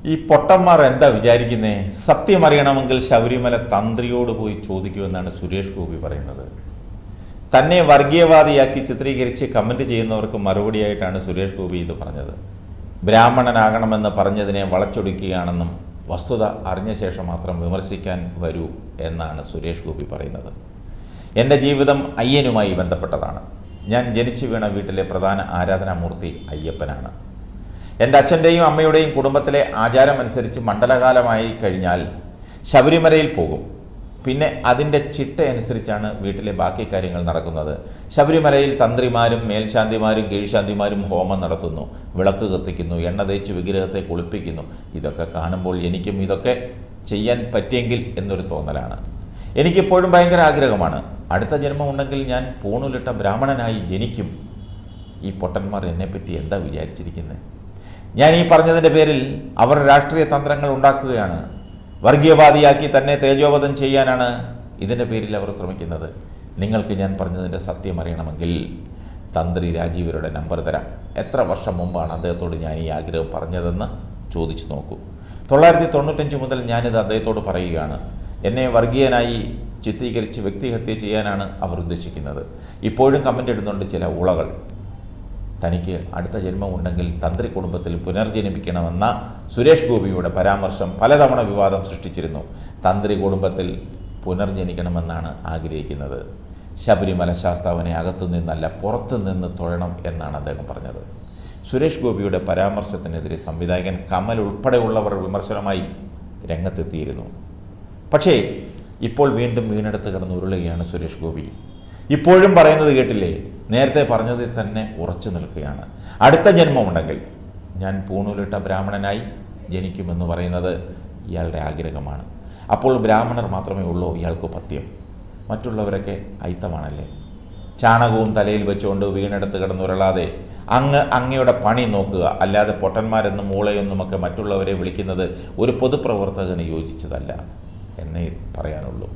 ഈ പൊട്ടന്മാർ എന്താ വിചാരിക്കുന്നേ? സത്യം അറിയണമെങ്കിൽ ശബരിമല തന്ത്രിയോട് പോയി ചോദിക്കുമെന്നാണ് സുരേഷ് ഗോപി പറയുന്നത്. തന്നെ വർഗീയവാദിയാക്കി ചിത്രീകരിച്ച് കമൻറ്റ് ചെയ്യുന്നവർക്ക് മറുപടിയായിട്ടാണ് സുരേഷ് ഗോപി ഇത് പറഞ്ഞത്. ബ്രാഹ്മണനാകണമെന്ന് പറഞ്ഞതിനെ വളച്ചൊടിക്കുകയാണെന്നും വസ്തുത അറിഞ്ഞ ശേഷം മാത്രം വിമർശിക്കാൻ വരൂ എന്നാണ് സുരേഷ് ഗോപി പറയുന്നത്. എൻ്റെ ജീവിതം അയ്യനുമായി ബന്ധപ്പെട്ടതാണ്. ഞാൻ ജനിച്ചു വീണ വീട്ടിലെ പ്രധാന ആരാധനാമൂർത്തി അയ്യപ്പനാണ്. എൻ്റെ അച്ഛൻ്റെയും അമ്മയുടെയും കുടുംബത്തിലെ ആചാരമനുസരിച്ച് മണ്ഡലകാലമായി കഴിഞ്ഞാൽ ശബരിമലയിൽ പോകും. പിന്നെ അതിൻ്റെ ചിട്ടയനുസരിച്ചാണ് വീട്ടിലെ ബാക്കി കാര്യങ്ങൾ നടക്കുന്നത്. ശബരിമലയിൽ തന്ത്രിമാരും മേൽശാന്തിമാരും കീഴ്ശാന്തിമാരും ഹോമം നടത്തുന്നു, വിളക്ക് കത്തിക്കുന്നു, എണ്ണ തേച്ച് വിഗ്രഹത്തെ കുളിപ്പിക്കുന്നു. ഇതൊക്കെ കാണുമ്പോൾ എനിക്കും ഇതൊക്കെ ചെയ്യാൻ പറ്റിയെങ്കിൽ എന്നൊരു തോന്നലാണ്. എനിക്കിപ്പോഴും ഭയങ്കര ആഗ്രഹമാണ്. അടുത്ത ജന്മമുണ്ടെങ്കിൽ ഞാൻ പൂണൂലിട്ട ബ്രാഹ്മണനായി ജനിക്കും. ഈ പൊട്ടന്മാർ എന്നെപ്പറ്റി എന്താ വിചാരിച്ചിരിക്കുന്നത്? ഞാൻ ഈ പറഞ്ഞതിൻ്റെ പേരിൽ അവർ രാഷ്ട്രീയ തന്ത്രങ്ങൾ ഉണ്ടാക്കുകയാണ്. വർഗീയവാദിയാക്കി തന്നെ തേജോവധം ചെയ്യാനാണ് ഇതിൻ്റെ പേരിൽ അവർ ശ്രമിക്കുന്നത്. നിങ്ങൾക്ക് ഞാൻ പറഞ്ഞതിൻ്റെ സത്യം അറിയണമെങ്കിൽ തന്ത്രി രാജീവരുടെ നമ്പർ തരാം. എത്ര വർഷം മുമ്പാണ് അദ്ദേഹത്തോട് ഞാൻ ഈ ആഗ്രഹം പറഞ്ഞതെന്ന് ചോദിച്ചു നോക്കൂ. 1995 മുതൽ ഞാനിത് അദ്ദേഹത്തോട് പറയുകയാണ്. എന്നെ വർഗീയനായി ചിത്രീകരിച്ച് വ്യക്തിഹത്യ ചെയ്യാനാണ് അവർ ഉദ്ദേശിക്കുന്നത്. ഇപ്പോഴും കമൻ്റ് ഇടുന്നുണ്ട് ചില ഉളകൾ. തനിക്ക് അടുത്ത ജന്മമുണ്ടെങ്കിൽ തന്ത്രി കുടുംബത്തിൽ പുനർജനിപ്പിക്കണമെന്ന സുരേഷ് ഗോപിയുടെ പരാമർശം പലതവണ വിവാദം സൃഷ്ടിച്ചിരുന്നു. തന്ത്രി കുടുംബത്തിൽ പുനർജനിക്കണമെന്നാണ് ആഗ്രഹിക്കുന്നത്. ശബരിമല ശാസ്താവിനെ അകത്തുനിന്നല്ല പുറത്തുനിന്ന് തൊഴണം എന്നാണ് അദ്ദേഹം പറഞ്ഞത്. സുരേഷ് ഗോപിയുടെ പരാമർശത്തിനെതിരെ സംവിധായകൻ കമൽ ഉൾപ്പെടെയുള്ളവർ വിമർശനമായി രംഗത്തെത്തിയിരുന്നു. പക്ഷേ ഇപ്പോൾ വീണ്ടും വീണെടുത്ത് കിടന്ന് ഉരുളുകയാണ് സുരേഷ് ഗോപി. ഇപ്പോഴും പറയുന്നത് കേട്ടില്ലേ? നേരത്തെ പറഞ്ഞതിൽ തന്നെ ഉറച്ചു നിൽക്കുകയാണ്. അടുത്ത ജന്മമുണ്ടെങ്കിൽ ഞാൻ പൂണൂലിട്ട ബ്രാഹ്മണനായി ജനിക്കുമെന്ന് പറയുന്നത് ഇയാളുടെ ആഗ്രഹമാണ്. അപ്പോൾ ബ്രാഹ്മണർ മാത്രമേ ഉള്ളൂ ഇയാൾക്ക് പഥ്യം. മറ്റുള്ളവരൊക്കെ അയിത്തമാണല്ലേ? ചാണകവും തലയിൽ വെച്ചുകൊണ്ട് വീണെടുത്ത് കിടന്നുരുളാതെ അങ്ങയുടെ പണി നോക്കുക. അല്ലാതെ പൊട്ടന്മാരെന്നും മൂളയൊന്നുമൊക്കെ മറ്റുള്ളവരെ വിളിക്കുന്നത് ഒരു പൊതുപ്രവർത്തകന് യോജിച്ചതല്ല എന്നേ പറയാനുള്ളൂ.